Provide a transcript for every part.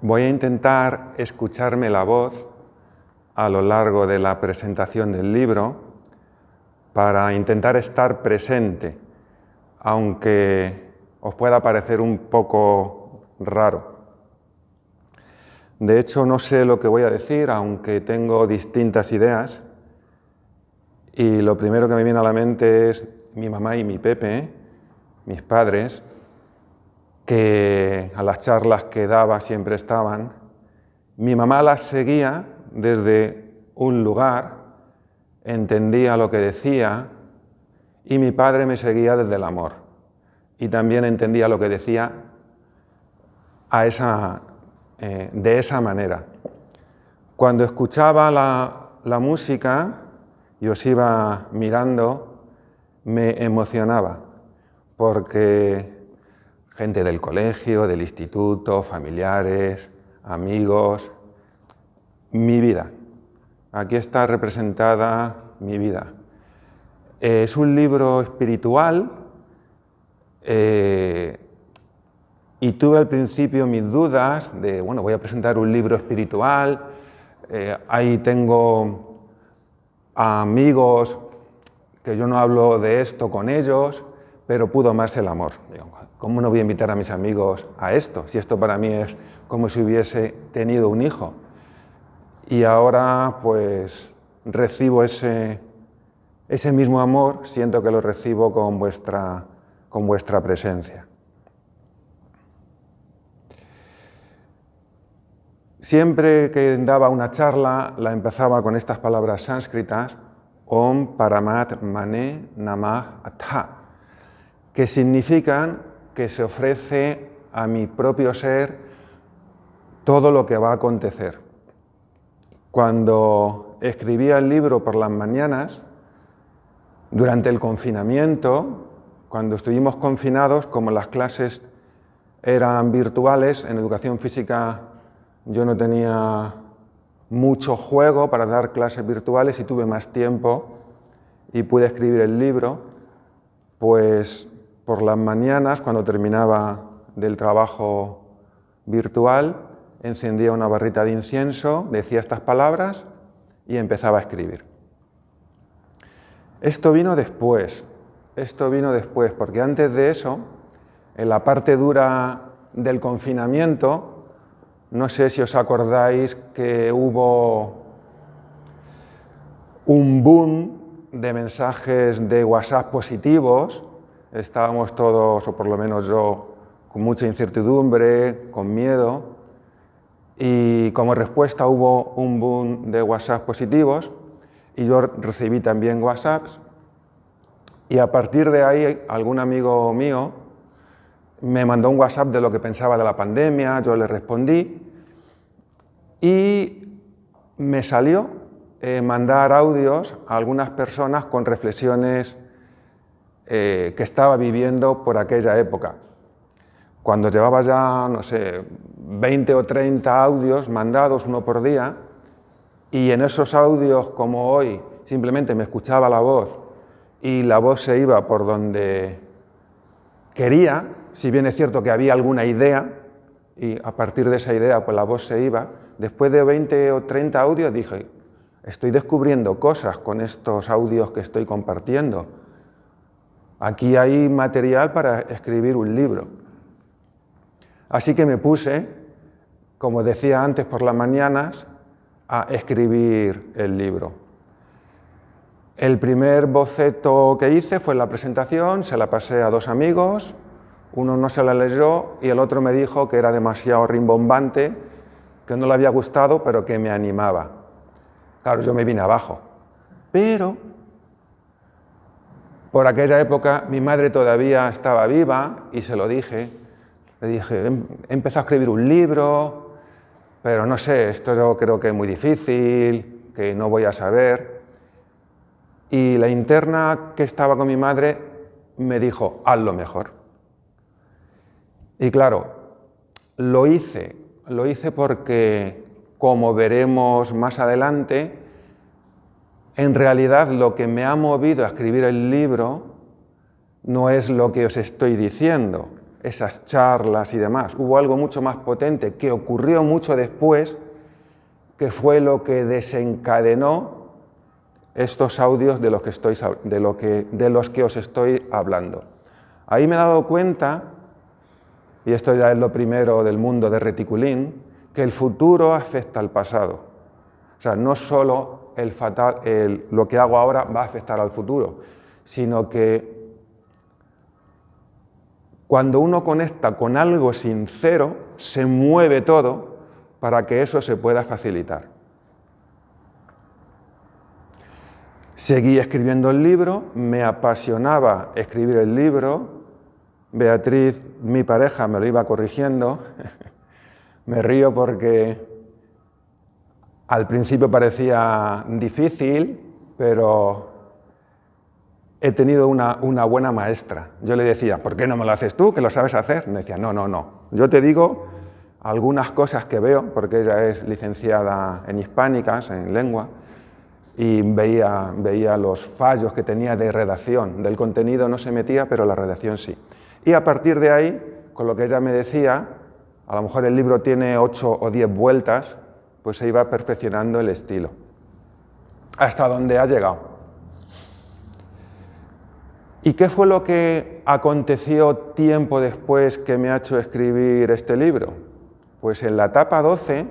Voy a intentar escucharme la voz a lo largo de la presentación del libro para intentar estar presente, aunque os pueda parecer un poco raro. De hecho, no sé lo que voy a decir, aunque tengo distintas ideas. Y lo primero que me viene a la mente es mi mamá y mi Pepe, mis padres, que a las charlas que daba siempre estaban. Mi mamá las seguía desde un lugar, entendía lo que decía, y mi padre me seguía desde el amor. Y también entendía lo que decía de esa manera. Cuando escuchaba la música y os iba mirando, me emocionaba, porque gente del colegio, del instituto, familiares, amigos, mi vida. Aquí está representada mi vida. Es un libro espiritual y tuve al principio mis dudas de, bueno, voy a presentar un libro espiritual, ahí tengo amigos que yo no hablo de esto con ellos, pero pudo más el amor. ¿Cómo no voy a invitar a mis amigos a esto? Si esto para mí es como si hubiese tenido un hijo. Y ahora pues recibo ese mismo amor, siento que lo recibo con vuestra presencia. Siempre que daba una charla la empezaba con estas palabras sánscritas, Om Paramat Mane Namah Atha, que significan que se ofrece a mi propio ser todo lo que va a acontecer. Cuando escribía el libro por las mañanas, durante el confinamiento, cuando estuvimos confinados, como las clases eran virtuales, en educación física yo no tenía mucho juego para dar clases virtuales y tuve más tiempo y pude escribir el libro, pues por las mañanas, cuando terminaba del trabajo virtual, encendía una barrita de incienso, decía estas palabras y empezaba a escribir. Esto vino después, porque antes de eso, en la parte dura del confinamiento, no sé si os acordáis que hubo un boom de mensajes de WhatsApp positivos. Estábamos todos, o por lo menos yo, con mucha incertidumbre, con miedo, y como respuesta hubo un boom de WhatsApp positivos, y yo recibí también WhatsApps, y a partir de ahí algún amigo mío me mandó un WhatsApp de lo que pensaba de la pandemia, yo le respondí, y me salió mandar audios a algunas personas con reflexiones que estaba viviendo por aquella época. Cuando llevaba ya, no sé, 20 o 30 audios mandados, uno por día, y en esos audios, como hoy, simplemente me escuchaba la voz y la voz se iba por donde quería, si bien es cierto que había alguna idea, y a partir de esa idea pues la voz se iba. Después de 20 o 30 audios dije, estoy descubriendo cosas con estos audios que estoy compartiendo. Aquí hay material para escribir un libro. Así que me puse, como decía antes por las mañanas, a escribir el libro. El primer boceto que hice fue la presentación, se la pasé a 2 amigos, uno no se la leyó y el otro me dijo que era demasiado rimbombante, que no le había gustado, pero que me animaba. Claro, yo me vine abajo. Pero por aquella época mi madre todavía estaba viva y se lo dije. Le dije, he empezado a escribir un libro, pero no sé, esto yo creo que es muy difícil, que no voy a saber. Y la interna que estaba con mi madre me dijo, hazlo mejor. Y claro, lo hice porque, como veremos más adelante, en realidad lo que me ha movido a escribir el libro no es lo que os estoy diciendo, esas charlas y demás. Hubo algo mucho más potente que ocurrió mucho después, que fue lo que desencadenó estos audios de los que os estoy hablando. Ahí me he dado cuenta, y esto ya es lo primero del mundo de Reticulín, que el futuro afecta al pasado. O sea, no solo lo que hago ahora va a afectar al futuro, sino que cuando uno conecta con algo sincero, se mueve todo para que eso se pueda facilitar. Seguí escribiendo el libro, me apasionaba escribir el libro. Beatriz, mi pareja, me lo iba corrigiendo. Me río porque al principio parecía difícil, pero he tenido una buena maestra. Yo le decía, ¿por qué no me lo haces tú, que lo sabes hacer? Me decía, no. Yo te digo algunas cosas que veo, porque ella es licenciada en hispánicas, en lengua, y veía los fallos que tenía de redacción. Del contenido no se metía, pero la redacción sí. Y a partir de ahí, con lo que ella me decía, a lo mejor el libro tiene 8 o 10 vueltas, pues se iba perfeccionando el estilo. Hasta donde ha llegado. ¿Y qué fue lo que aconteció tiempo después que me ha hecho escribir este libro? Pues en la etapa 12,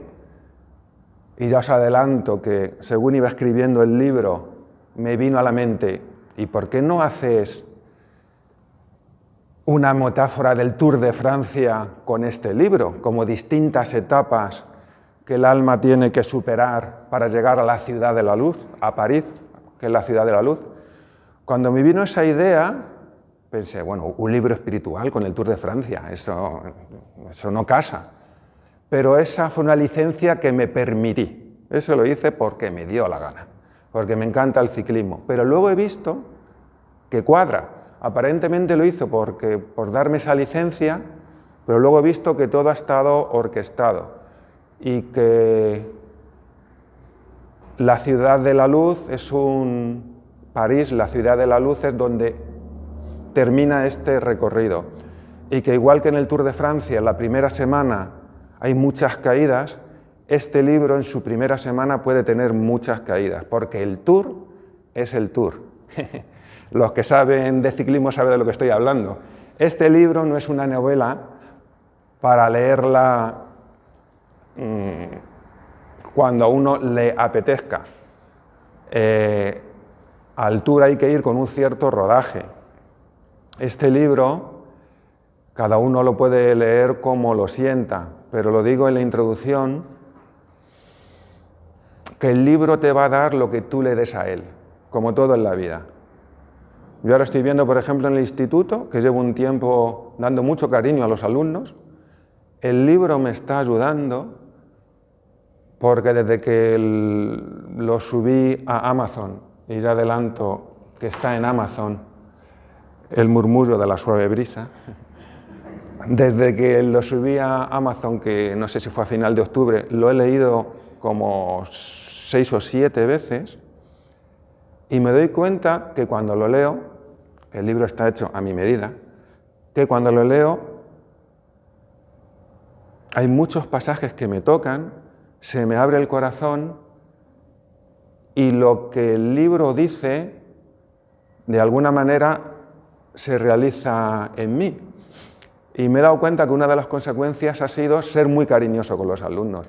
y ya os adelanto que según iba escribiendo el libro, me vino a la mente, ¿y por qué no haces una metáfora del Tour de Francia con este libro, como distintas etapas que el alma tiene que superar para llegar a la ciudad de la luz, a París, que es la ciudad de la luz? Cuando me vino esa idea, pensé, bueno, un libro espiritual con el Tour de Francia, eso no casa. Pero esa fue una licencia que me permití. Eso lo hice porque me dio la gana, porque me encanta el ciclismo. Pero luego he visto que cuadra. Aparentemente lo hizo por darme esa licencia, pero luego he visto que todo ha estado orquestado y que la ciudad de la luz es París, la ciudad de la luz, es donde termina este recorrido. Y que igual que en el Tour de Francia, en la primera semana hay muchas caídas, este libro en su primera semana puede tener muchas caídas, porque el Tour es el Tour. Los que saben de ciclismo saben de lo que estoy hablando. Este libro no es una novela para leerla cuando a uno le apetezca. Al Tour hay que ir con un cierto rodaje. Este libro, cada uno lo puede leer como lo sienta, pero lo digo en la introducción, que el libro te va a dar lo que tú le des a él, como todo en la vida. Yo ahora estoy viendo, por ejemplo, en el instituto, que llevo un tiempo dando mucho cariño a los alumnos, el libro me está ayudando porque desde que lo subí a Amazon, y ya adelanto que está en Amazon, El murmullo de la suave brisa, desde que lo subí a Amazon, que no sé si fue a final de octubre, lo he leído como 6 o 7 veces, y me doy cuenta que cuando lo leo, el libro está hecho a mi medida, que cuando lo leo hay muchos pasajes que me tocan, se me abre el corazón y lo que el libro dice, de alguna manera, se realiza en mí. Y me he dado cuenta que una de las consecuencias ha sido ser muy cariñoso con los alumnos.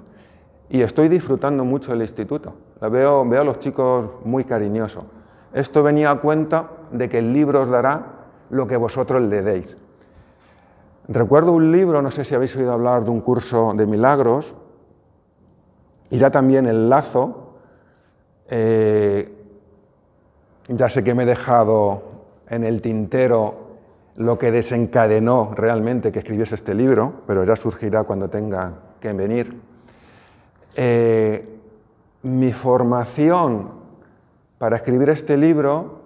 Y estoy disfrutando mucho del instituto. Veo a los chicos muy cariñosos. Esto venía a cuenta de que el libro os dará lo que vosotros le deis. Recuerdo un libro, no sé si habéis oído hablar de un curso de milagros, y ya también el lazo, ya sé que me he dejado en el tintero lo que desencadenó realmente que escribiese este libro, pero ya surgirá cuando tenga que venir. Mi formación para escribir este libro,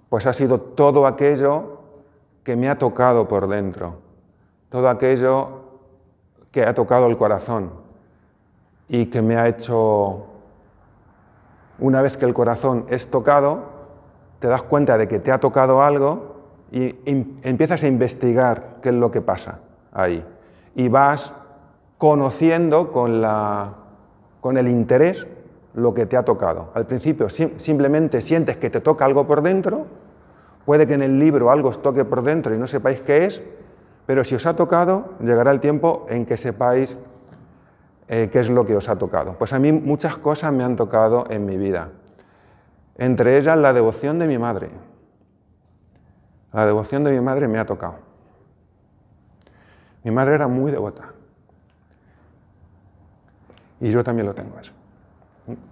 pues ha sido todo aquello que me ha tocado por dentro, todo aquello que ha tocado el corazón y que me ha hecho, una vez que el corazón es tocado, te das cuenta de que te ha tocado algo y empiezas a investigar qué es lo que pasa ahí. Y vas conociendo con el interés lo que te ha tocado. Al principio simplemente sientes que te toca algo por dentro, puede que en el libro algo os toque por dentro y no sepáis qué es, pero si os ha tocado, llegará el tiempo en que sepáis qué es lo que os ha tocado. Pues a mí muchas cosas me han tocado en mi vida. Entre ellas la devoción de mi madre. La devoción de mi madre me ha tocado. Mi madre era muy devota. Y yo también lo tengo eso.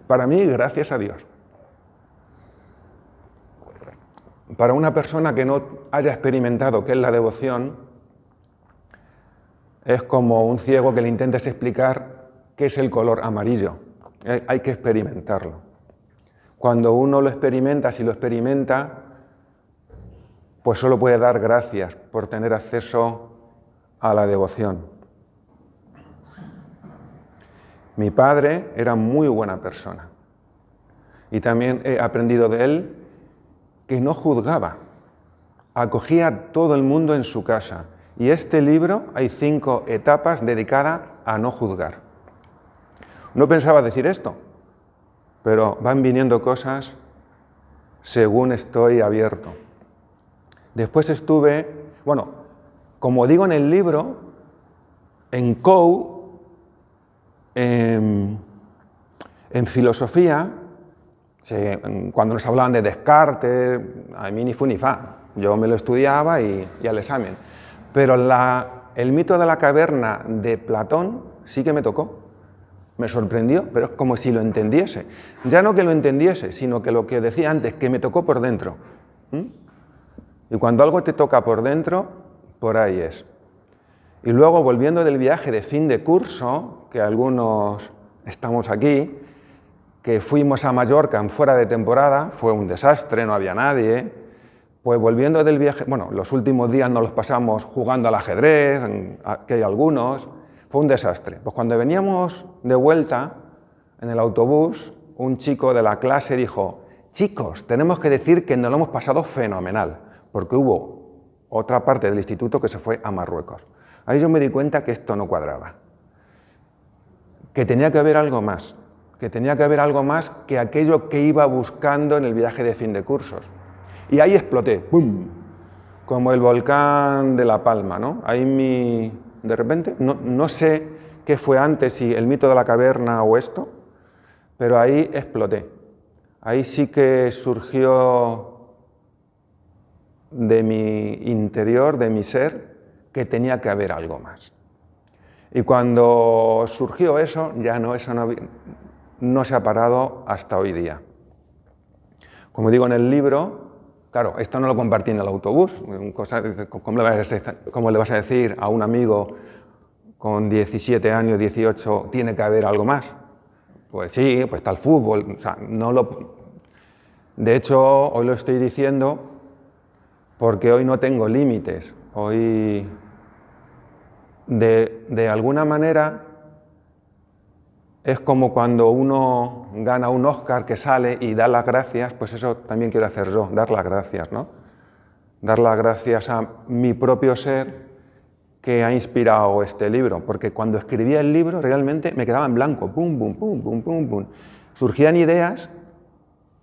Para mí, gracias a Dios. Para una persona que no haya experimentado qué es la devoción, es como un ciego que le intentes explicar qué es el color amarillo. Hay que experimentarlo. Cuando uno lo experimenta, si lo experimenta, pues solo puede dar gracias por tener acceso a la devoción. Mi padre era muy buena persona y también he aprendido de él que no juzgaba, acogía a todo el mundo en su casa. Y este libro hay 5 etapas dedicadas a no juzgar. No pensaba decir esto, pero van viniendo cosas según estoy abierto. Después estuve, bueno, como digo en el libro, en COU, en filosofía, cuando nos hablaban de Descartes, a mí ni fu ni fa. Yo me lo estudiaba y al examen. Pero el mito de la caverna de Platón sí que me tocó. Me sorprendió, pero es como si lo entendiese. Ya no que lo entendiese, sino que lo que decía antes, que me tocó por dentro. Y cuando algo te toca por dentro, por ahí es. Y luego, volviendo del viaje de fin de curso, que algunos estamos aquí, que fuimos a Mallorca en fuera de temporada, fue un desastre, no había nadie. Pues volviendo del viaje, bueno, los últimos días nos los pasamos jugando al ajedrez, que hay algunos, fue un desastre. Pues cuando veníamos de vuelta en el autobús, un chico de la clase dijo: chicos, tenemos que decir que nos lo hemos pasado fenomenal, porque hubo otra parte del instituto que se fue a Marruecos. Ahí yo me di cuenta que esto no cuadraba, que tenía que haber algo más, que aquello que iba buscando en el viaje de fin de cursos. Y ahí exploté, ¡pum!, como el volcán de La Palma, ¿no? Ahí de repente, no sé qué fue antes, si el mito de la caverna o esto, pero ahí exploté. Ahí sí que surgió de mi interior, de mi ser, que tenía que haber algo más. Y cuando surgió eso, eso no se ha parado hasta hoy día. Como digo en el libro, claro, esto no lo compartí en el autobús. ¿Cómo le vas a decir a un amigo con 17 años, 18, tiene que haber algo más? Pues sí, pues está el fútbol. O sea, de hecho, hoy lo estoy diciendo porque hoy no tengo límites. Hoy, de alguna manera, es como cuando uno gana un Oscar que sale y da las gracias, pues eso también quiero hacer yo, dar las gracias, ¿no? Dar las gracias a mi propio ser que ha inspirado este libro, porque cuando escribía el libro realmente me quedaba en blanco, pum, pum, pum, pum, pum, pum. Surgían ideas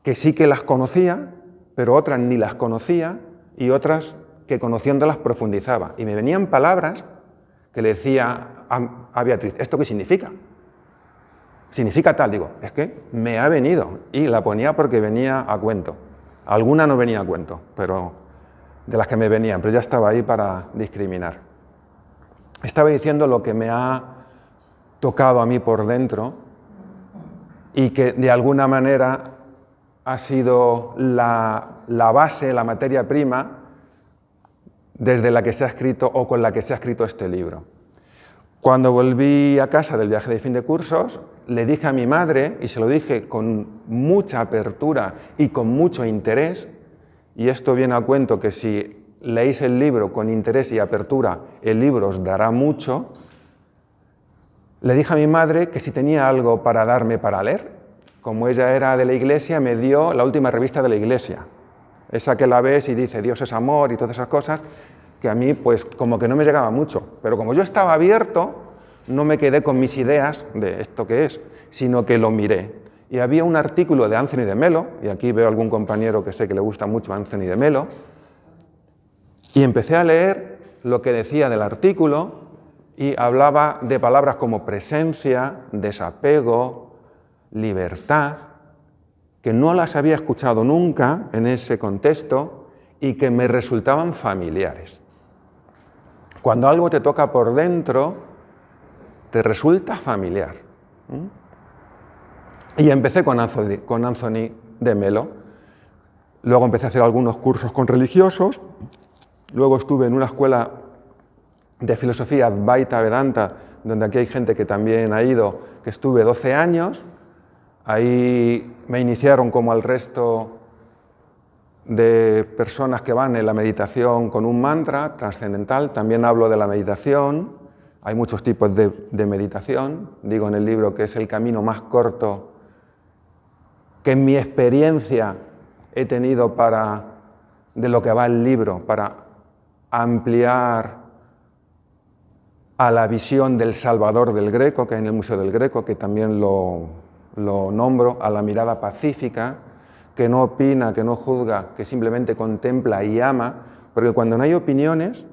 que sí que las conocía, pero otras ni las conocía y otras que conociéndolas profundizaba. Y me venían palabras que le decía a Beatriz, ¿esto qué significa? Significa tal, digo, es que me ha venido, y la ponía porque venía a cuento. Alguna no venía a cuento, pero de las que me venían, pero ya estaba ahí para discriminar. Estaba diciendo lo que me ha tocado a mí por dentro y que de alguna manera ha sido la base, la materia prima desde la que se ha escrito o con la que se ha escrito este libro. Cuando volví a casa del viaje de fin de cursos, le dije a mi madre, y se lo dije con mucha apertura y con mucho interés, y esto viene a cuento que si leéis el libro con interés y apertura, el libro os dará mucho, le dije a mi madre que si tenía algo para darme para leer. Como ella era de la iglesia, me dio la última revista de la iglesia, esa que la ves y dice Dios es amor y todas esas cosas, que a mí pues como que no me llegaba mucho. Pero como yo estaba abierto, no me quedé con mis ideas de esto que es, sino que lo miré. Y había un artículo de Anthony de Melo, y aquí veo algún compañero que sé que le gusta mucho a Anthony de Melo, y empecé a leer lo que decía del artículo y hablaba de palabras como presencia, desapego, libertad, que no las había escuchado nunca en ese contexto y que me resultaban familiares. Cuando algo te toca por dentro, te resulta familiar. Y empecé con Anthony de Melo. Luego empecé a hacer algunos cursos con religiosos. Luego estuve en una escuela de filosofía Advaita Vedanta, donde aquí hay gente que también ha ido, que estuve 12 años. Ahí me iniciaron como al resto de personas que van en la meditación con un mantra trascendental. También hablo de la meditación. Hay muchos tipos de meditación. Digo en el libro que es el camino más corto que en mi experiencia he tenido de lo que va el libro, para ampliar a la visión del Salvador del Greco, que hay en el Museo del Greco, que también lo nombro, a la mirada pacífica, que no opina, que no juzga, que simplemente contempla y ama, porque cuando no hay opiniones,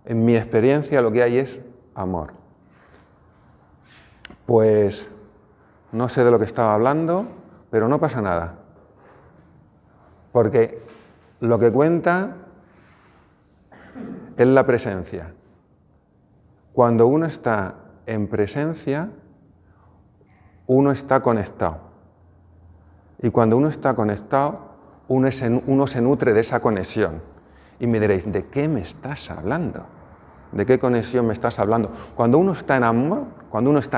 en mi experiencia lo que hay es amor. Pues no sé de lo que estaba hablando, pero no pasa nada, porque lo que cuenta es la presencia. Cuando uno está en presencia, uno está conectado. Y cuando uno está conectado, uno se nutre de esa conexión. Y me diréis, ¿de qué me estás hablando? ¿De qué conexión me estás hablando? Cuando uno está en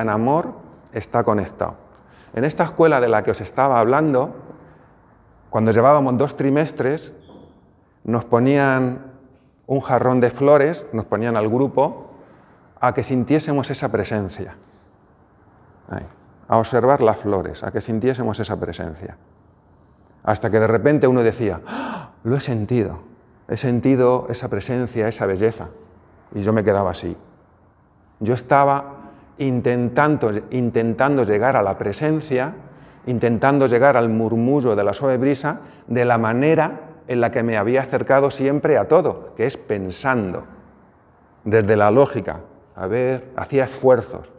amor, está conectado. En esta escuela de la que os estaba hablando, cuando llevábamos 2 trimestres, nos ponían un jarrón de flores, nos ponían al grupo, a que sintiésemos esa presencia. Ahí, a observar las flores, a que sintiésemos esa presencia. Hasta que de repente uno decía, ¡ah! Lo he sentido esa presencia, esa belleza. Y yo me quedaba así. Yo estaba intentando llegar a la presencia, intentando llegar al murmullo de la suave brisa, de la manera en la que me había acercado siempre a todo, que es pensando, desde la lógica. A ver, hacía esfuerzos.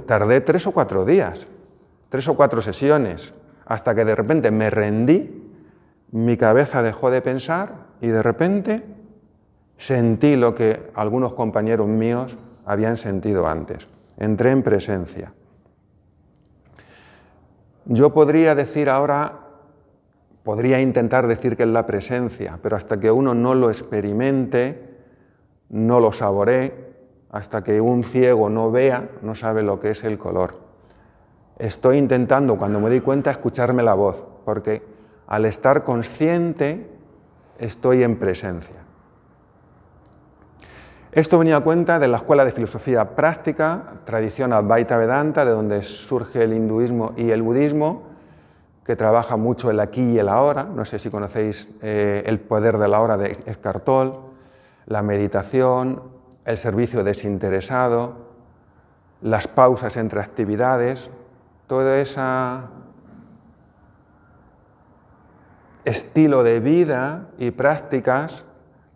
Tardé 3 o 4 días, 3 o 4 sesiones, hasta que de repente me rendí, mi cabeza dejó de pensar y de repente sentí lo que algunos compañeros míos habían sentido antes. Entré en presencia. Yo podría intentar decir que es la presencia, pero hasta que uno no lo experimente, no lo saboree, hasta que un ciego no vea, no sabe lo que es el color. Estoy intentando, cuando me doy cuenta, escucharme la voz, porque al estar consciente, estoy en presencia. Esto venía a cuenta de la Escuela de Filosofía Práctica, tradición Advaita Vedanta, de donde surge el hinduismo y el budismo, que trabaja mucho el aquí y el ahora. No sé si conocéis el poder de la hora de Eckhart Tolle, la meditación, el servicio desinteresado, las pausas entre actividades, todo ese estilo de vida y prácticas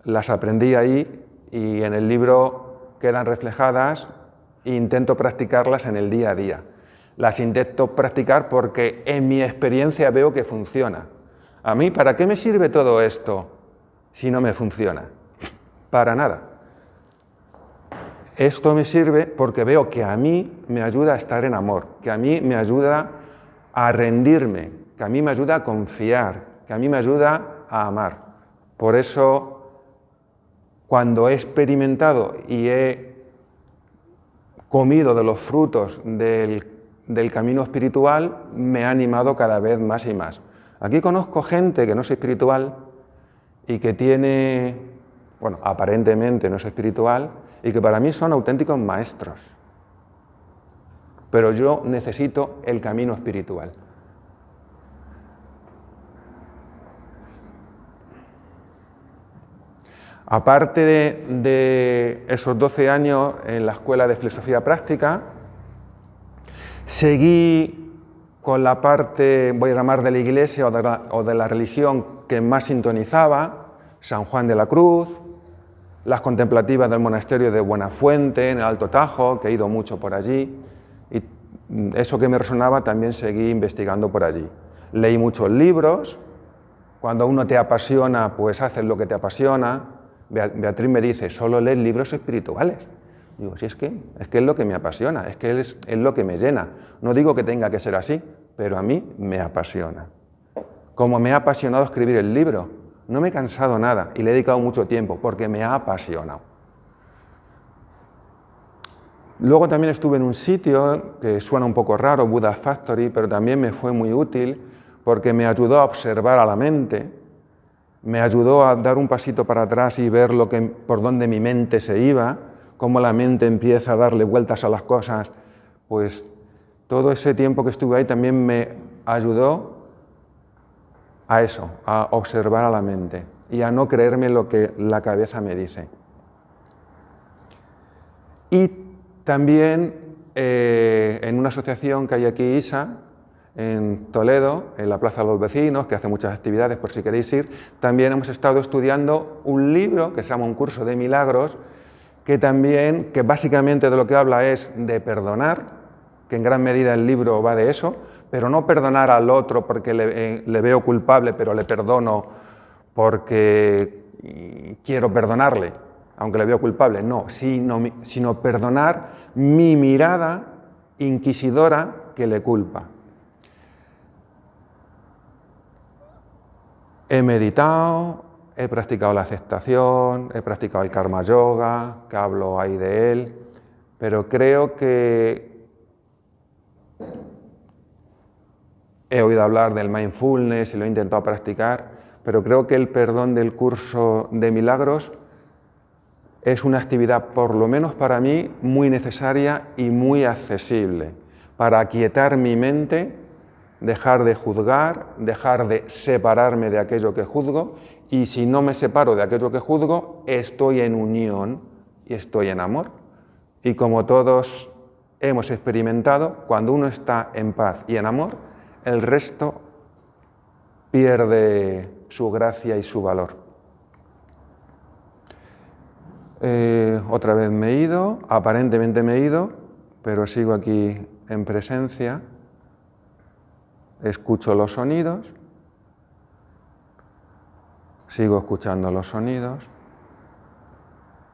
las aprendí ahí y en el libro quedan reflejadas e intento practicarlas en el día a día. Las intento practicar porque en mi experiencia veo que funciona. A mí, ¿para qué me sirve todo esto si no me funciona? Para nada. Esto me sirve porque veo que a mí me ayuda a estar en amor, que a mí me ayuda a rendirme, que a mí me ayuda a confiar, que a mí me ayuda a amar. Por eso, cuando he experimentado y he comido de los frutos del camino espiritual, me ha animado cada vez más y más. Aquí conozco gente que no es espiritual y que tiene, bueno, aparentemente no es espiritual, y que para mí son auténticos maestros. Pero yo necesito el camino espiritual. Aparte de esos 12 años en la Escuela de Filosofía Práctica, seguí con la parte, voy a llamar, de la Iglesia o de la religión que más sintonizaba, San Juan de la Cruz, las contemplativas del monasterio de Buenafuente, en el Alto Tajo, que he ido mucho por allí, y eso que me resonaba también seguí investigando por allí. Leí muchos libros, cuando uno te apasiona, pues haces lo que te apasiona. Beatriz me dice, solo lees libros espirituales. Digo, sí, es que es lo que me apasiona, es que es lo que me llena. No digo que tenga que ser así, pero a mí me apasiona. Como me ha apasionado escribir el libro, no me he cansado nada y le he dedicado mucho tiempo porque me ha apasionado. Luego también estuve en un sitio que suena un poco raro, Buddha Factory, pero también me fue muy útil porque me ayudó a observar a la mente, me ayudó a dar un pasito para atrás y ver por dónde mi mente se iba, cómo la mente empieza a darle vueltas a las cosas. Pues todo ese tiempo que estuve ahí también me ayudó a eso, a observar a la mente y a no creerme lo que la cabeza me dice. Y también en una asociación que hay aquí, ISA, en Toledo, en la Plaza de los Vecinos, que hace muchas actividades por si queréis ir, también hemos estado estudiando un libro que se llama Un curso de milagros, que básicamente de lo que habla es de perdonar, que en gran medida el libro va de eso, pero no perdonar al otro porque le veo culpable, pero le perdono porque quiero perdonarle, aunque le veo culpable, no, sino perdonar mi mirada inquisidora que le culpa. He meditado, he practicado la aceptación, he practicado el karma yoga, que hablo ahí de él, pero creo que he oído hablar del mindfulness y lo he intentado practicar, pero creo que el perdón del curso de milagros es una actividad, por lo menos para mí, muy necesaria y muy accesible, para aquietar mi mente, dejar de juzgar, dejar de separarme de aquello que juzgo, y si no me separo de aquello que juzgo, estoy en unión y estoy en amor. Y como todos hemos experimentado, cuando uno está en paz y en amor, el resto pierde su gracia y su valor. Otra vez me he ido, aparentemente me he ido, pero sigo aquí en presencia, escucho los sonidos, sigo escuchando los sonidos,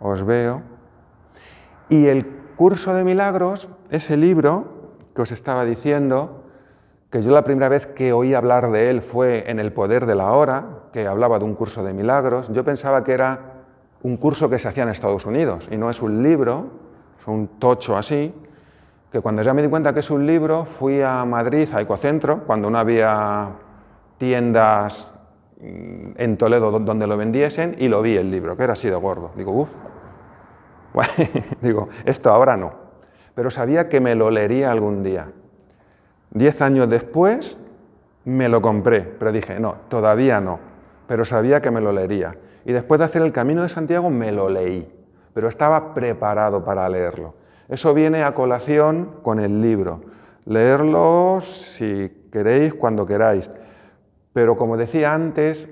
os veo. Y el curso de milagros, ese libro que os estaba diciendo, que yo la primera vez que oí hablar de él fue en El poder de la hora, que hablaba de un curso de milagros. Yo pensaba que era un curso que se hacía en Estados Unidos y no es un libro, es un tocho así, que cuando ya me di cuenta que es un libro, fui a Madrid, a Ecocentro, cuando no había tiendas en Toledo donde lo vendiesen, y lo vi el libro, que era así de gordo. Digo, uff, bueno, digo, esto ahora no. Pero sabía que me lo leería algún día. 10 años después me lo compré, pero dije, no, todavía no, pero sabía que me lo leería. Y después de hacer el Camino de Santiago me lo leí, pero estaba preparado para leerlo. Eso viene a colación con el libro. Leerlo si queréis, cuando queráis. Pero como decía antes,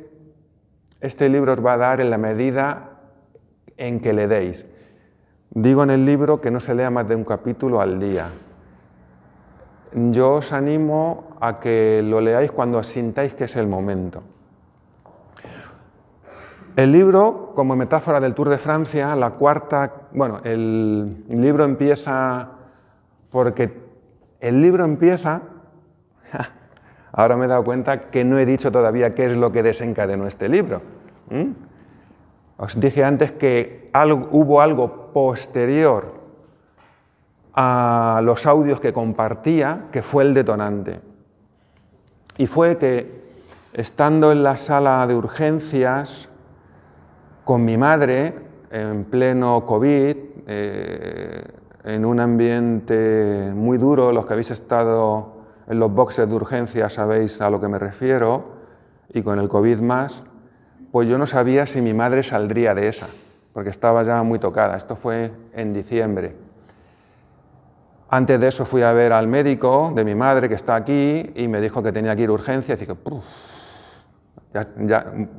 este libro os va a dar en la medida en que le deis. Digo en el libro que no se lea más de un capítulo al día. Yo os animo a que lo leáis cuando sintáis que es el momento. El libro, como metáfora del Tour de Francia, el libro empieza porque el libro empieza, ahora me he dado cuenta que no he dicho todavía qué es lo que desencadenó este libro. Os dije antes que hubo algo posterior a los audios que compartía, que fue el detonante. Y fue que, estando en la sala de urgencias con mi madre, en pleno COVID, en un ambiente muy duro, los que habéis estado en los boxes de urgencias sabéis a lo que me refiero, y con el COVID más, pues yo no sabía si mi madre saldría de esa, porque estaba ya muy tocada. Esto fue en diciembre. Antes de eso fui a ver al médico de mi madre, que está aquí, y me dijo que tenía que ir a urgencias. Y dije,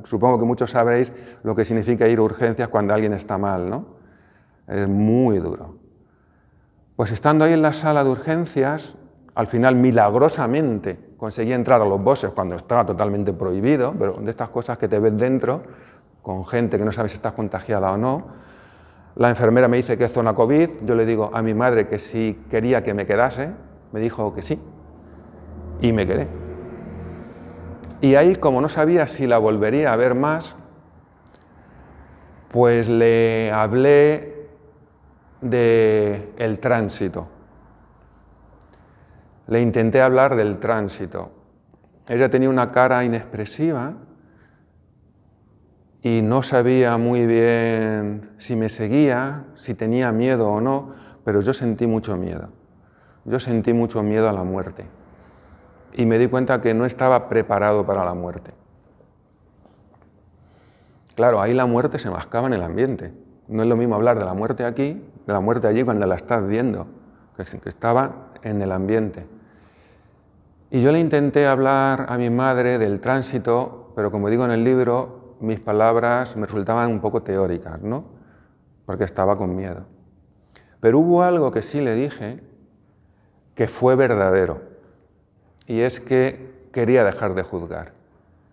supongo que muchos sabréis lo que significa ir a urgencias cuando alguien está mal, ¿no? Es muy duro. Pues estando ahí en la sala de urgencias, al final, milagrosamente, conseguí entrar a los boxes cuando estaba totalmente prohibido, pero de estas cosas que te ves dentro, con gente que no sabe si estás contagiada o no. La enfermera me dice que es zona COVID, yo le digo a mi madre que si quería que me quedase, me dijo que sí, y me quedé. Y ahí, como no sabía si la volvería a ver más, pues le hablé del tránsito. Le intenté hablar del tránsito. Ella tenía una cara inexpresiva y no sabía muy bien si me seguía, si tenía miedo o no, pero yo sentí mucho miedo. Yo sentí mucho miedo a la muerte. Y me di cuenta que no estaba preparado para la muerte. Claro, ahí la muerte se mascaba en el ambiente. No es lo mismo hablar de la muerte aquí, de la muerte allí cuando la estás viendo, que estaba en el ambiente. Y yo le intenté hablar a mi madre del tránsito, pero como digo en el libro, mis palabras me resultaban un poco teóricas, ¿no? Porque estaba con miedo. Pero hubo algo que sí le dije que fue verdadero, y es que quería dejar de juzgar,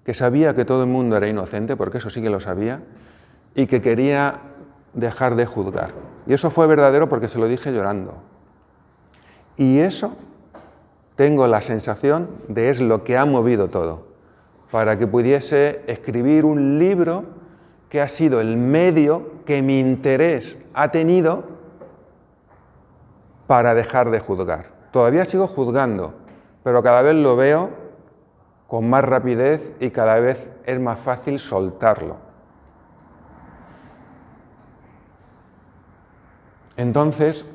que sabía que todo el mundo era inocente, porque eso sí que lo sabía, y que quería dejar de juzgar. Y eso fue verdadero porque se lo dije llorando. Y eso, tengo la sensación de es lo que ha movido todo, para que pudiese escribir un libro que ha sido el medio que mi interés ha tenido para dejar de juzgar. Todavía sigo juzgando, pero cada vez lo veo con más rapidez y cada vez es más fácil soltarlo. Entonces,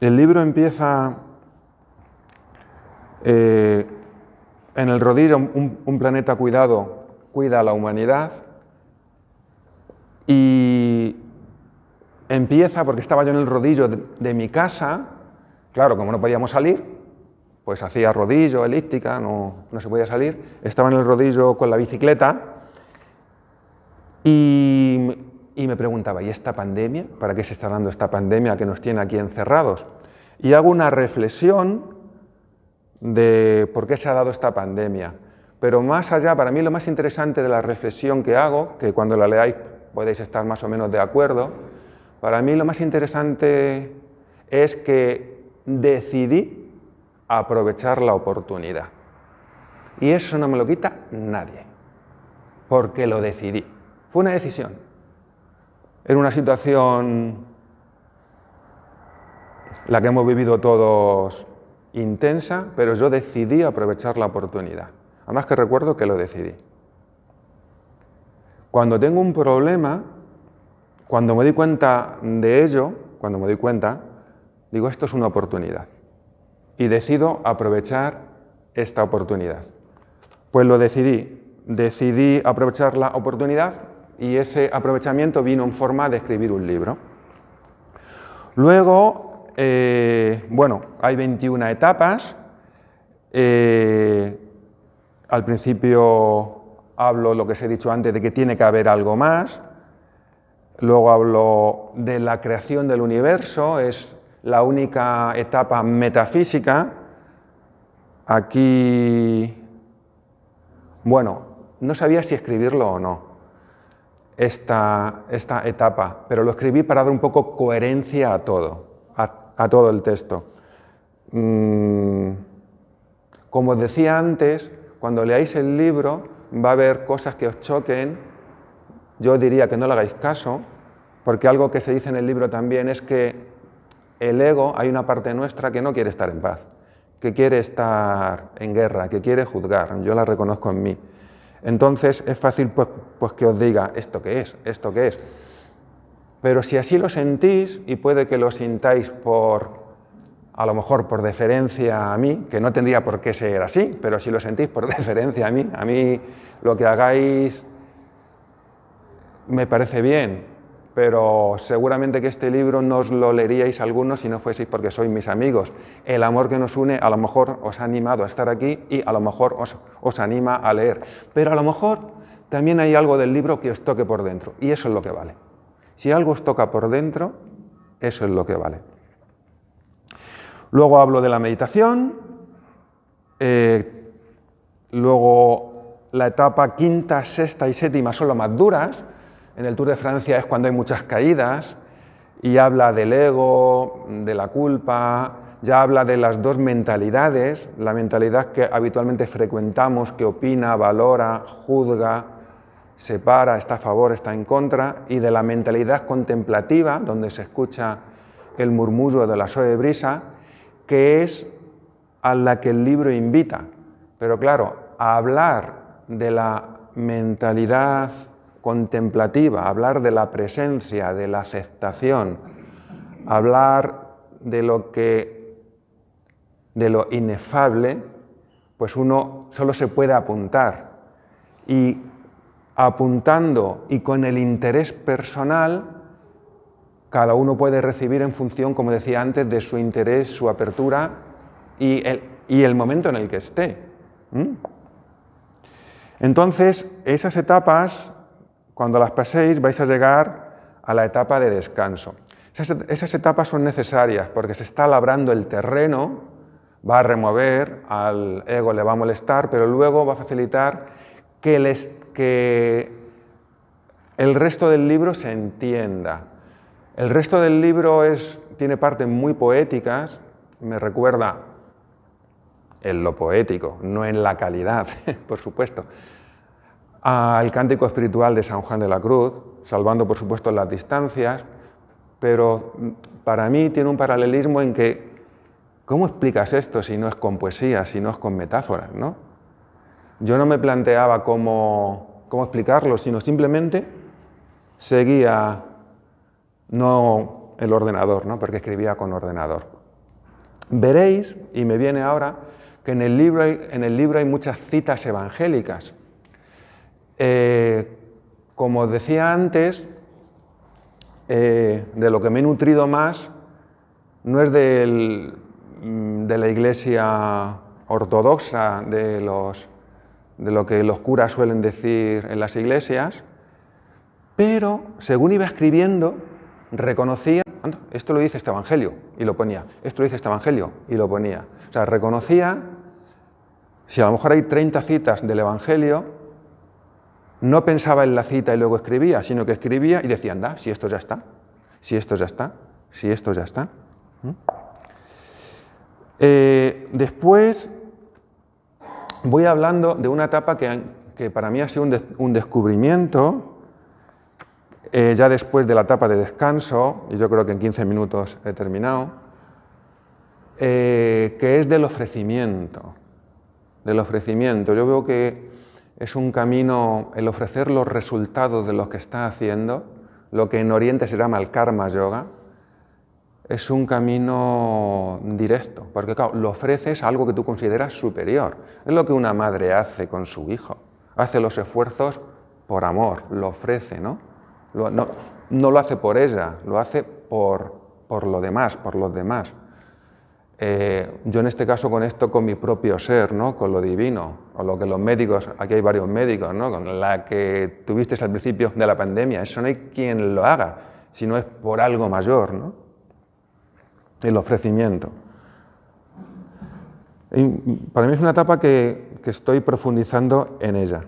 el libro empieza en el rodillo, un planeta cuidado cuida a la humanidad, y empieza porque estaba yo en el rodillo de mi casa. Claro, como no podíamos salir, pues hacía rodillo, elíptica, no se podía salir. Estaba en el rodillo con la bicicleta y me preguntaba, ¿y esta pandemia? ¿Para qué se está dando esta pandemia que nos tiene aquí encerrados? Y hago una reflexión de por qué se ha dado esta pandemia. Pero más allá, para mí lo más interesante de la reflexión que hago, que cuando la leáis podéis estar más o menos de acuerdo, para mí lo más interesante es que decidí aprovechar la oportunidad. Y eso no me lo quita nadie, porque lo decidí. Fue una decisión. Era una situación, la que hemos vivido todos, intensa, pero yo decidí aprovechar la oportunidad. Además que recuerdo que lo decidí. Cuando tengo un problema, cuando me doy cuenta de ello, digo, esto es una oportunidad. Y decido aprovechar esta oportunidad. Pues lo decidí aprovechar la oportunidad, y ese aprovechamiento vino en forma de escribir un libro. Luego, hay 21 etapas. Al principio hablo lo que os he dicho antes, de que tiene que haber algo más. Luego hablo de la creación del universo, es la única etapa metafísica. Aquí, no sabía si escribirlo o no, esta etapa, pero lo escribí para dar un poco coherencia a todo el texto. Como os decía antes, cuando leáis el libro va a haber cosas que os choquen. Yo diría que no le hagáis caso, porque algo que se dice en el libro también es que el ego, hay una parte nuestra que no quiere estar en paz, que quiere estar en guerra, que quiere juzgar. Yo la reconozco en mí. Entonces es fácil pues que os diga, ¿esto qué es? ¿Esto qué es? Pero si así lo sentís, y puede que lo sintáis por a lo mejor por deferencia a mí, que no tendría por qué ser así, pero si lo sentís por deferencia a mí lo que hagáis me parece bien, pero seguramente que este libro no os lo leeríais algunos si no fueseis porque sois mis amigos. El amor que nos une a lo mejor os ha animado a estar aquí y a lo mejor os anima a leer, pero a lo mejor también hay algo del libro que os toque por dentro, y eso es lo que vale. Si algo os toca por dentro, eso es lo que vale. Luego hablo de la meditación, luego la etapa quinta, sexta y séptima son las más duras. En el Tour de Francia es cuando hay muchas caídas y habla del ego, de la culpa, ya habla de las dos mentalidades, la mentalidad que habitualmente frecuentamos, que opina, valora, juzga, separa, está a favor, está en contra, y de la mentalidad contemplativa, donde se escucha el murmullo de la suave brisa, que es a la que el libro invita. Pero claro, a hablar de la mentalidad contemplativa, hablar de la presencia, de la aceptación, hablar de lo inefable, pues uno solo se puede apuntar. Y apuntando y con el interés personal, cada uno puede recibir en función, como decía antes, de su interés, su apertura y el momento en el que esté. Entonces, esas etapas, cuando las paséis, vais a llegar a la etapa de descanso. Esas etapas son necesarias porque se está labrando el terreno, va a remover, al ego le va a molestar, pero luego va a facilitar que el resto del libro se entienda. El resto del libro tiene partes muy poéticas, me recuerda en lo poético, no en la calidad, por supuesto, al Cántico Espiritual de San Juan de la Cruz, salvando por supuesto las distancias, pero para mí tiene un paralelismo en que, ¿cómo explicas esto si no es con poesía, si no es con metáforas, ¿no? Yo no me planteaba cómo explicarlo, sino simplemente seguía, no el ordenador, ¿no? Porque escribía con ordenador. Veréis, y me viene ahora, que en el libro hay muchas citas evangélicas. Como decía antes, de lo que me he nutrido más no es de la Iglesia ortodoxa, de lo que los curas suelen decir en las iglesias, pero según iba escribiendo, reconocía, esto lo dice este Evangelio, y lo ponía, esto lo dice este Evangelio, y lo ponía. O sea, reconocía, si a lo mejor hay 30 citas del Evangelio, no pensaba en la cita y luego escribía, sino que escribía y decía, anda, si esto ya está, si esto ya está, si esto ya está. Después voy hablando de una etapa que para mí ha sido un descubrimiento, ya después de la etapa de descanso, y yo creo que en 15 minutos he terminado, que es del ofrecimiento. Yo veo que es un camino el ofrecer los resultados de lo que está haciendo, lo que en Oriente se llama el karma yoga, es un camino directo, porque claro, lo ofreces a algo que tú consideras superior. Es lo que una madre hace con su hijo, hace los esfuerzos por amor, lo ofrece, ¿no? No lo hace por ella, lo hace por lo demás, por los demás. Yo en este caso conecto con mi propio ser, ¿no? Con lo divino, o lo que los médicos, aquí hay varios médicos, ¿no? Con la que tuviste al principio de la pandemia, eso no hay quien lo haga, si no es por algo mayor, ¿no? El ofrecimiento. Y para mí es una etapa que estoy profundizando en ella.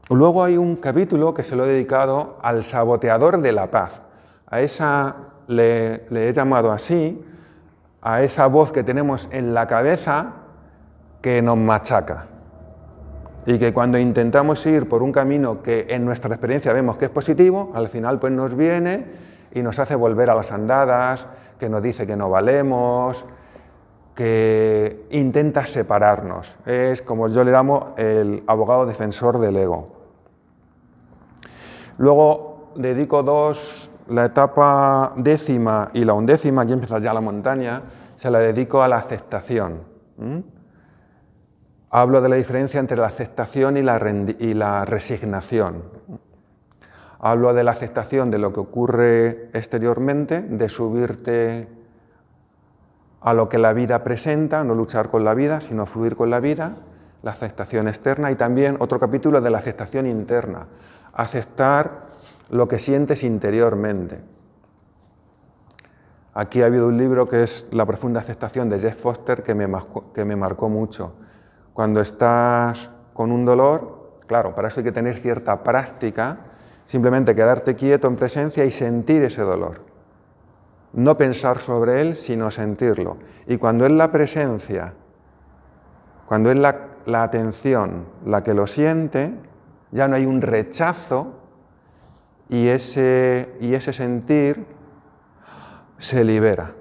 Luego hay un capítulo que se lo he dedicado al saboteador de la paz. A esa le he llamado así, a esa voz que tenemos en la cabeza que nos machaca. Y que cuando intentamos ir por un camino que en nuestra experiencia vemos que es positivo, al final pues nos viene y nos hace volver a las andadas, que nos dice que no valemos, que intenta separarnos. Es como yo le llamo el abogado defensor del ego. Luego dedico dos la etapa 10ª y la 11ª, aquí empieza ya la montaña, se la dedico a la aceptación. Hablo de la diferencia entre la aceptación y la resignación. Hablo de la aceptación de lo que ocurre exteriormente, de subirte a lo que la vida presenta, no luchar con la vida, sino fluir con la vida, la aceptación externa, y también otro capítulo de la aceptación interna, aceptar lo que sientes interiormente. Aquí ha habido un libro que es La profunda aceptación de Jeff Foster que me marcó mucho. Cuando estás con un dolor, claro, para eso hay que tener cierta práctica, simplemente quedarte quieto en presencia y sentir ese dolor. No pensar sobre él, sino sentirlo. Y cuando es la presencia, cuando es la atención la que lo siente, ya no hay un rechazo y ese sentir se libera.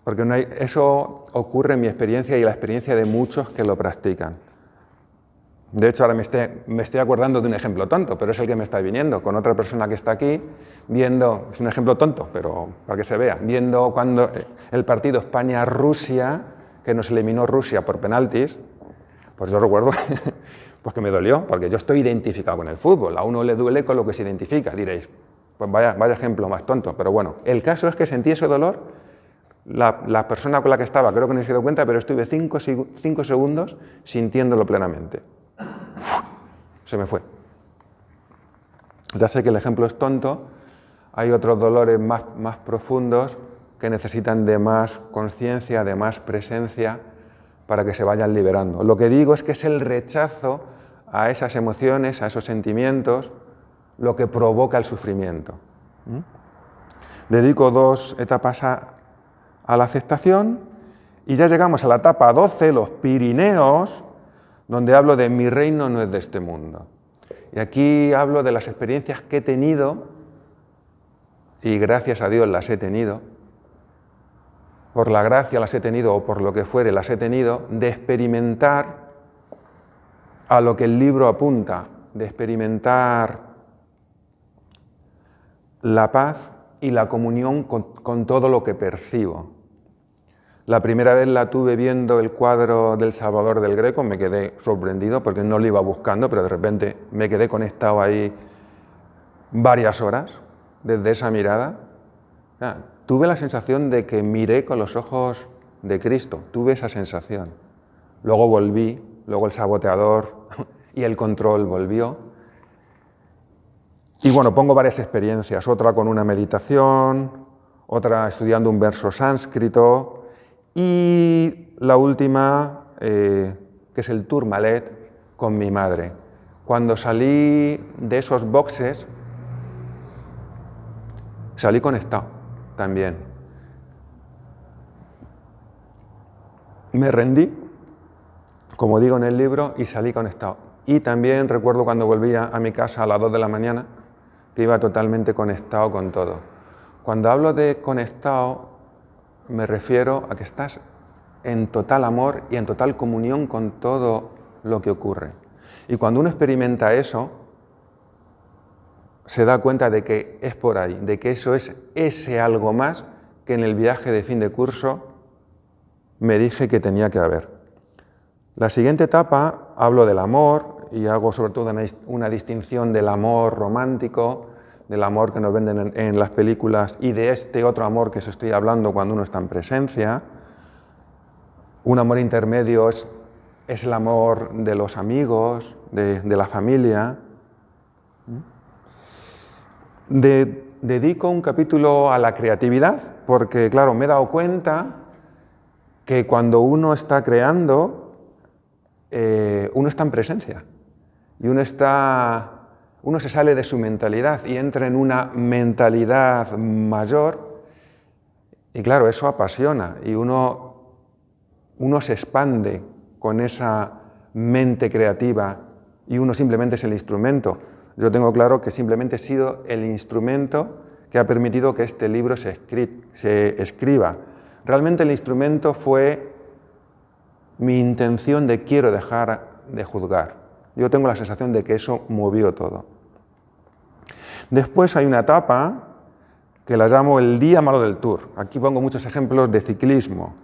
Porque eso ocurre en mi experiencia y la experiencia de muchos que lo practican. De hecho, ahora me estoy acordando de un ejemplo tonto, pero es el que me está viniendo, con otra persona que está aquí, viendo, es un ejemplo tonto, pero para que se vea, viendo cuando el partido España-Rusia, que nos eliminó Rusia por penaltis, pues yo recuerdo pues que me dolió, porque yo estoy identificado con el fútbol, a uno le duele con lo que se identifica, diréis, pues vaya ejemplo más tonto, pero bueno, el caso es que sentí ese dolor, la persona con la que estaba creo que no se dio cuenta, pero estuve 5 segundos sintiéndolo plenamente. Se me fue. Ya sé que el ejemplo es tonto, hay otros dolores más profundos que necesitan de más conciencia, de más presencia para que se vayan liberando. Lo que digo es que es el rechazo a esas emociones, a esos sentimientos, lo que provoca el sufrimiento. Dedico 2 etapas a la aceptación y ya llegamos a la etapa 12, los Pirineos, donde hablo de mi reino no es de este mundo. Y aquí hablo de las experiencias que he tenido, y gracias a Dios las he tenido, por la gracia las he tenido o por lo que fuere las he tenido, de experimentar a lo que el libro apunta, de experimentar la paz y la comunión con todo lo que percibo. La primera vez la tuve viendo el cuadro del Salvador del Greco, me quedé sorprendido porque no lo iba buscando, pero de repente me quedé conectado ahí varias horas desde esa mirada. Tuve la sensación de que miré con los ojos de Cristo, tuve esa sensación. Luego volví, luego el saboteador y el control volvió. Y bueno, pongo varias experiencias, otra con una meditación, otra estudiando un verso sánscrito, y la última, que es el Tourmalet, con mi madre. Cuando salí de esos boxes, salí conectado también. Me rendí, como digo en el libro, y salí conectado. Y también recuerdo cuando volvía a mi casa a las 2 de la mañana, que iba totalmente conectado con todo. Cuando hablo de conectado, me refiero a que estás en total amor y en total comunión con todo lo que ocurre. Y cuando uno experimenta eso, se da cuenta de que es por ahí, de que eso es ese algo más que en el viaje de fin de curso me dije que tenía que haber. La siguiente etapa hablo del amor y hago sobre todo una distinción del amor romántico, del amor que nos venden en las películas y de este otro amor que os estoy hablando cuando uno está en presencia. Un amor intermedio es el amor de los amigos, de la familia. Dedico un capítulo a la creatividad porque, claro, me he dado cuenta que cuando uno está creando, uno está en presencia y uno se sale de su mentalidad y entra en una mentalidad mayor y claro, eso apasiona y uno se expande con esa mente creativa y uno simplemente es el instrumento. Yo tengo claro que simplemente he sido el instrumento que ha permitido que este libro se escriba. Realmente el instrumento fue mi intención de quiero dejar de juzgar. Yo tengo la sensación de que eso movió todo. Después hay una etapa que la llamo el día malo del Tour. Aquí pongo muchos ejemplos de ciclismo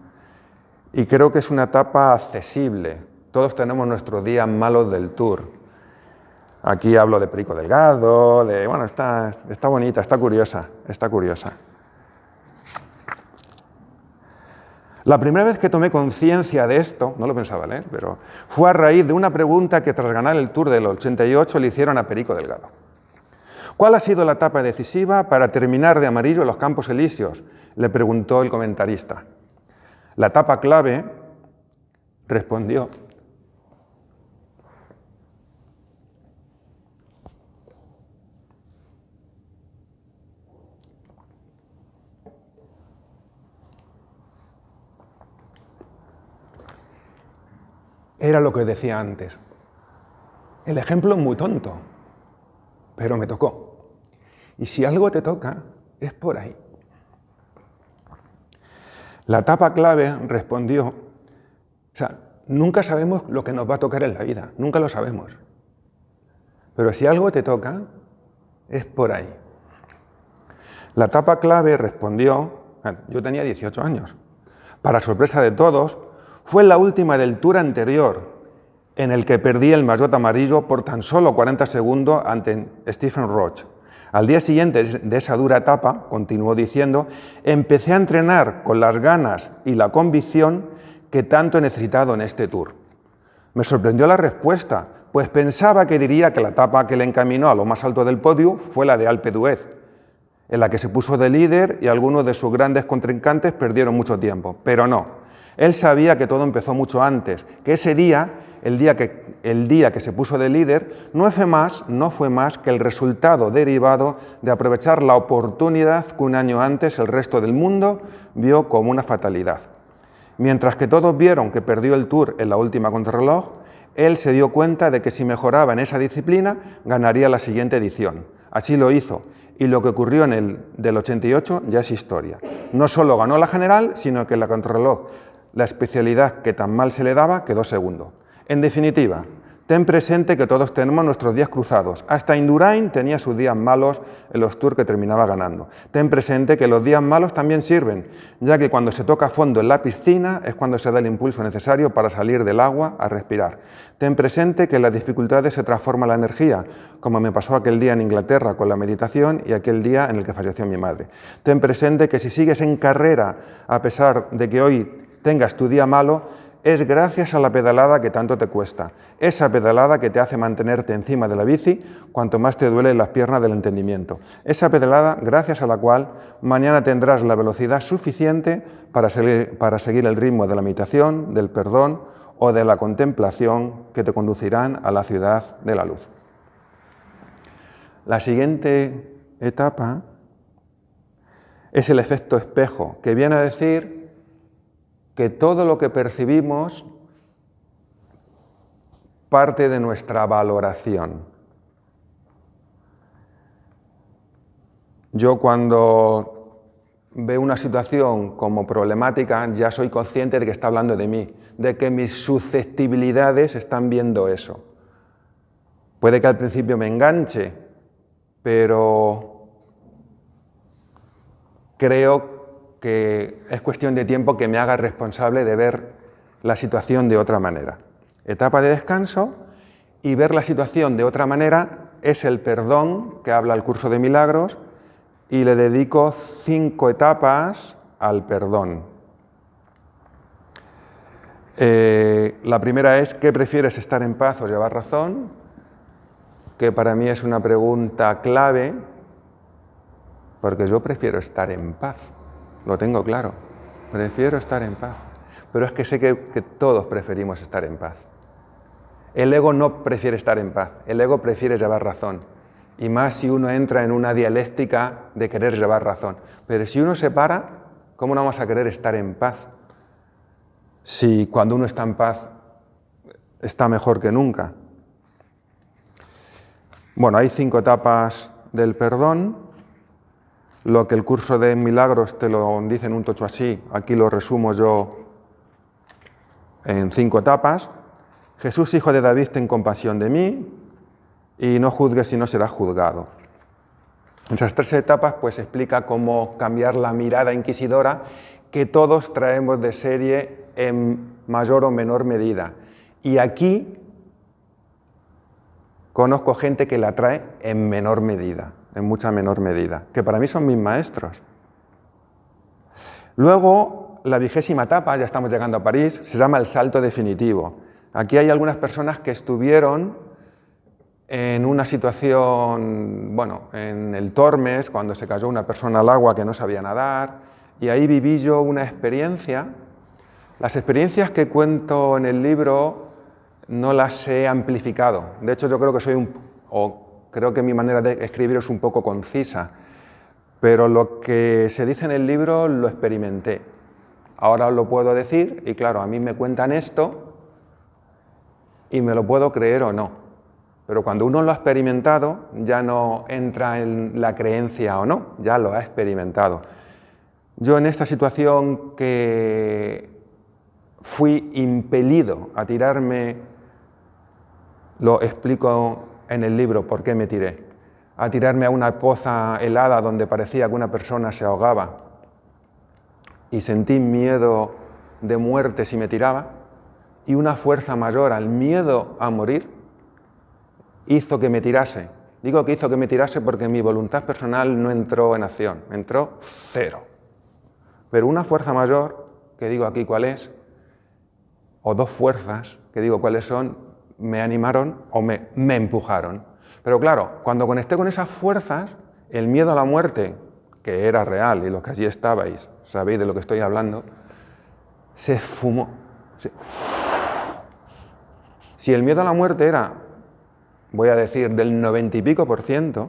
y creo que es una etapa accesible. Todos tenemos nuestros días malos del Tour. Aquí hablo de Perico Delgado, bueno, está bonita, está curiosa. La primera vez que tomé conciencia de esto, no lo pensaba leer, pero fue a raíz de una pregunta que tras ganar el Tour del 88 le hicieron a Perico Delgado. ¿Cuál ha sido la etapa decisiva para terminar de amarillo en los Campos Elíseos?, le preguntó el comentarista. La etapa clave, respondió, era lo que decía antes. El ejemplo es muy tonto, pero me tocó. Y si algo te toca, es por ahí. La etapa clave respondió, nunca sabemos lo que nos va a tocar en la vida, nunca lo sabemos. Pero si algo te toca, es por ahí. La etapa clave respondió, yo tenía 18 años. Para sorpresa de todos, fue la última del Tour anterior, en el que perdí el maillot amarillo por tan solo 40 segundos ante Stephen Roche. Al día siguiente de esa dura etapa, continuó diciendo, empecé a entrenar con las ganas y la convicción que tanto he necesitado en este Tour. Me sorprendió la respuesta, pues pensaba que diría que la etapa que le encaminó a lo más alto del podio fue la de Alpe d'Huez, en la que se puso de líder y algunos de sus grandes contrincantes perdieron mucho tiempo. Pero no, él sabía que todo empezó mucho antes, que ese día, el día que se puso de líder, no fue más que el resultado derivado de aprovechar la oportunidad que un año antes el resto del mundo vio como una fatalidad. Mientras que todos vieron que perdió el Tour en la última contrarreloj, él se dio cuenta de que si mejoraba en esa disciplina, ganaría la siguiente edición. Así lo hizo, y lo que ocurrió en el del 88 ya es historia. No solo ganó la general, sino que en la contrarreloj, la especialidad que tan mal se le daba, quedó segundo. En definitiva, ten presente que todos tenemos nuestros días cruzados. Hasta Indurain tenía sus días malos en los Tours que terminaba ganando. Ten presente que los días malos también sirven, ya que cuando se toca fondo en la piscina es cuando se da el impulso necesario para salir del agua a respirar. Ten presente que en las dificultades se transforma la energía, como me pasó aquel día en Inglaterra con la meditación y aquel día en el que falleció mi madre. Ten presente que si sigues en carrera, a pesar de que hoy tengas tu día malo, es gracias a la pedalada que tanto te cuesta, esa pedalada que te hace mantenerte encima de la bici cuanto más te duelen las piernas del entendimiento, esa pedalada gracias a la cual mañana tendrás la velocidad suficiente para seguir el ritmo de la meditación, del perdón o de la contemplación que te conducirán a la ciudad de la luz. La siguiente etapa es el efecto espejo, que viene a decir que todo lo que percibimos parte de nuestra valoración. Yo cuando veo una situación como problemática ya soy consciente de que está hablando de mí, de que mis susceptibilidades están viendo eso. Puede que al principio me enganche, pero creo que es cuestión de tiempo que me haga responsable de ver la situación de otra manera. Etapa de descanso, y ver la situación de otra manera es el perdón que habla el curso de milagros, y le dedico 5 etapas al perdón. La primera es, ¿qué prefieres, estar en paz o llevar razón? Que para mí es una pregunta clave, porque yo prefiero estar en paz. Lo tengo claro, prefiero estar en paz, pero es que sé que todos preferimos estar en paz. El ego no prefiere estar en paz, el ego prefiere llevar razón, y más si uno entra en una dialéctica de querer llevar razón. Pero si uno se para, ¿cómo no vamos a querer estar en paz? Si cuando uno está en paz está mejor que nunca. Bueno, hay 5 etapas del perdón. Lo que el curso de milagros te lo dice en un tocho así, aquí lo resumo yo en 5 etapas. Jesús, hijo de David, ten compasión de mí, y no juzgues y no serás juzgado. Esas 3 etapas pues explica cómo cambiar la mirada inquisidora que todos traemos de serie en mayor o menor medida. Y aquí conozco gente que la trae en menor medida, en mucha menor medida, que para mí son mis maestros. Luego, la 20ª etapa, ya estamos llegando a París, se llama el salto definitivo. Aquí hay algunas personas que estuvieron en una situación, bueno, en el Tormes, cuando se cayó una persona al agua que no sabía nadar, y ahí viví yo una experiencia. Las experiencias que cuento en el libro no las he amplificado. De hecho, yo creo que creo que mi manera de escribir es un poco concisa, pero lo que se dice en el libro lo experimenté. Ahora os lo puedo decir, y claro, a mí me cuentan esto, y me lo puedo creer o no. Pero cuando uno lo ha experimentado, ya no entra en la creencia o no, ya lo ha experimentado. Yo en esta situación que fui impelido a tirarme, lo explico en el libro por qué me tiré, a tirarme a una poza helada donde parecía que una persona se ahogaba y sentí miedo de muerte si me tiraba, y una fuerza mayor al miedo a morir hizo que me tirase. Digo que hizo que me tirase porque mi voluntad personal no entró en acción, entró 0. Pero una fuerza mayor, que digo aquí cuál es, o 2 fuerzas, que digo cuáles son, me animaron o me empujaron. Pero claro, cuando conecté con esas fuerzas, el miedo a la muerte, que era real, y los que allí estabais sabéis de lo que estoy hablando, se esfumó. Si el miedo a la muerte era, voy a decir, del 90 y pico %,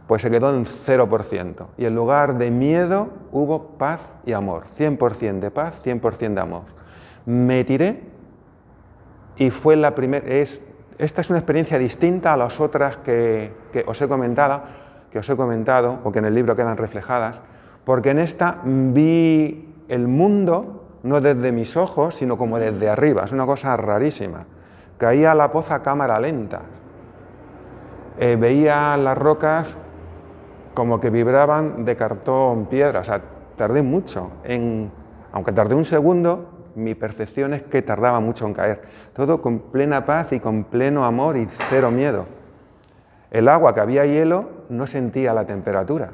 pues se quedó en 0%. Y en lugar de miedo hubo paz y amor. 100% de paz, 100% de amor. Me tiré y fue la primera... Esta es una experiencia distinta a las otras que os he comentado, o que en el libro quedan reflejadas, porque en esta vi el mundo no desde mis ojos, sino como desde arriba. Es una cosa rarísima. Caía a la poza a cámara lenta. Veía las rocas como que vibraban de cartón piedra. O sea, tardé mucho. Aunque tardé un segundo, mi percepción es que tardaba mucho en caer. Todo con plena paz y con pleno amor y 0 miedo. El agua, que había hielo, no sentía la temperatura.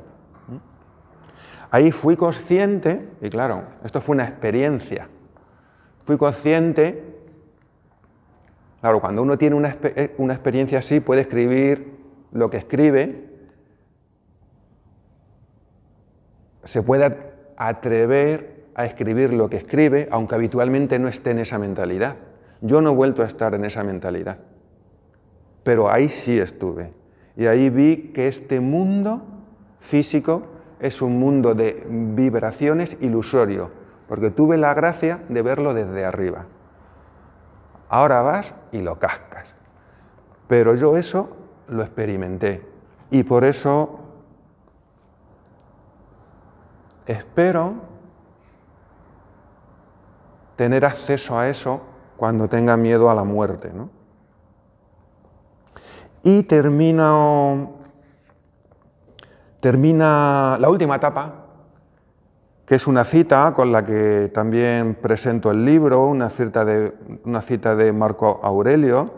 Ahí fui consciente, y claro, esto fue una experiencia. Fui consciente. Claro, cuando uno tiene una experiencia así, puede escribir lo que escribe, se puede atrever a escribir lo que escribe, aunque habitualmente no esté en esa mentalidad. Yo no he vuelto a estar en esa mentalidad, pero ahí sí estuve. Y ahí vi que este mundo físico es un mundo de vibraciones ilusorio, porque tuve la gracia de verlo desde arriba. Ahora vas y lo cascas. Pero yo eso lo experimenté. Y por eso espero tener acceso a eso cuando tenga miedo a la muerte, ¿no? Y termina la última etapa, que es una cita con la que también presento el libro, una cita de Marco Aurelio.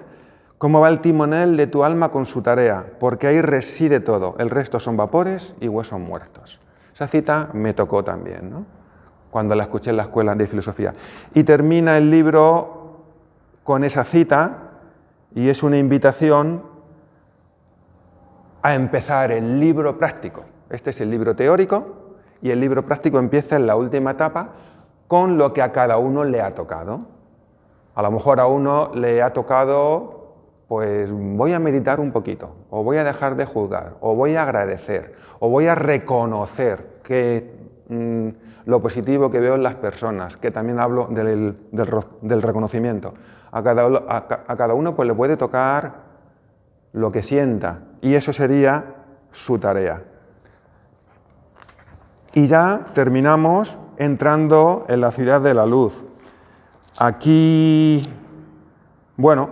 ¿Cómo va el timonel de tu alma con su tarea? Porque ahí reside todo, el resto son vapores y huesos muertos. Esa cita me tocó también, ¿no?, cuando la escuché en la escuela de filosofía. Y termina el libro con esa cita, y es una invitación a empezar el libro práctico. Este es el libro teórico, y el libro práctico empieza en la última etapa con lo que a cada uno le ha tocado. A lo mejor a uno le ha tocado, pues voy a meditar un poquito, o voy a dejar de juzgar, o voy a agradecer, o voy a reconocer que lo positivo que veo en las personas, que también hablo del reconocimiento. A cada uno pues le puede tocar lo que sienta, y eso sería su tarea. Y ya terminamos entrando en la ciudad de la luz. Aquí, bueno,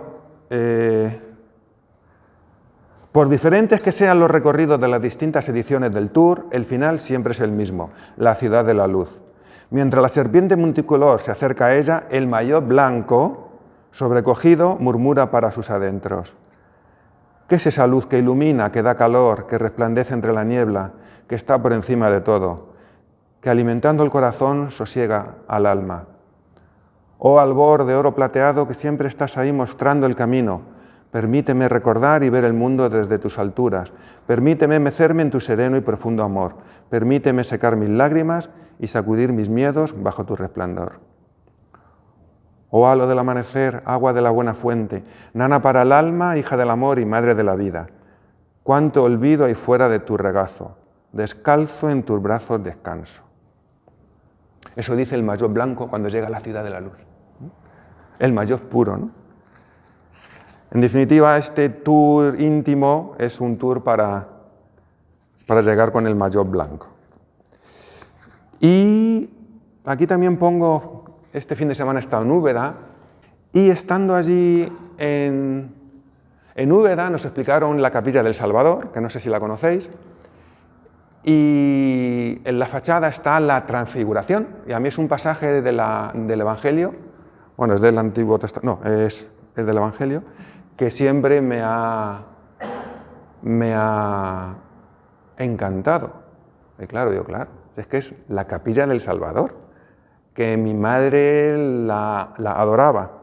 Por diferentes que sean los recorridos de las distintas ediciones del Tour, el final siempre es el mismo, la ciudad de la luz. Mientras la serpiente multicolor se acerca a ella, el maillot blanco, sobrecogido, murmura para sus adentros. ¿Qué es esa luz que ilumina, que da calor, que resplandece entre la niebla, que está por encima de todo, que alimentando el corazón sosiega al alma? Oh albor de oro plateado que siempre estás ahí mostrando el camino, permíteme recordar y ver el mundo desde tus alturas, permíteme mecerme en tu sereno y profundo amor, permíteme secar mis lágrimas y sacudir mis miedos bajo tu resplandor. Oh halo del amanecer, agua de la buena fuente, nana para el alma, hija del amor y madre de la vida, cuánto olvido hay fuera de tu regazo, descalzo en tus brazos descanso. Eso dice el maillot blanco cuando llega a la ciudad de la luz. El maillot puro, ¿no? En definitiva, este tour íntimo es un tour para llegar con el maillot blanco. Y aquí también pongo, este fin de semana he estado en Úbeda, y estando allí en Úbeda nos explicaron la Capilla del Salvador, que no sé si la conocéis, y en la fachada está la Transfiguración, y a mí es un pasaje del Evangelio, bueno, es del Antiguo Testamento, no, es del Evangelio, que siempre me ha encantado. Y claro, digo, claro, es que es la Capilla del Salvador, que mi madre la adoraba.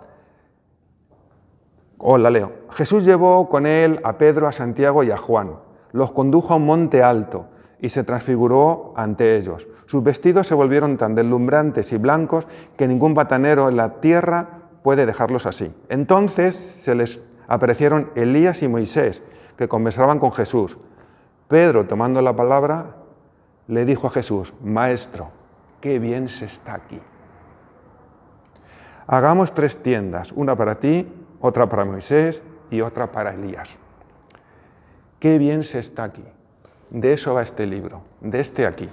La leo. Jesús llevó con él a Pedro, a Santiago y a Juan. Los condujo a un monte alto y se transfiguró ante ellos. Sus vestidos se volvieron tan deslumbrantes y blancos que ningún batanero en la tierra puede dejarlos así. Entonces se les aparecieron Elías y Moisés, que conversaban con Jesús. Pedro, tomando la palabra, le dijo a Jesús: Maestro, qué bien se está aquí. Hagamos 3 tiendas, una para ti, otra para Moisés y otra para Elías. Qué bien se está aquí. De eso va este libro, de este aquí.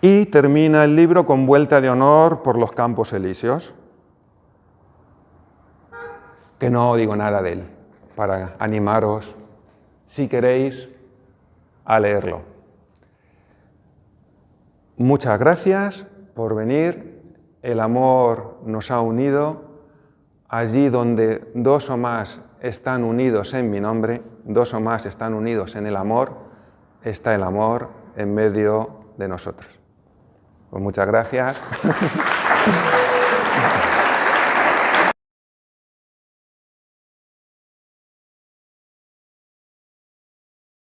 Y termina el libro con vuelta de honor por los Campos Elíseos, que no digo nada de él, para animaros, si queréis, a leerlo. Muchas gracias por venir. El amor nos ha unido. Allí donde 2 o más están unidos en mi nombre, 2 o más están unidos en el amor, está el amor en medio de nosotros. Pues muchas gracias.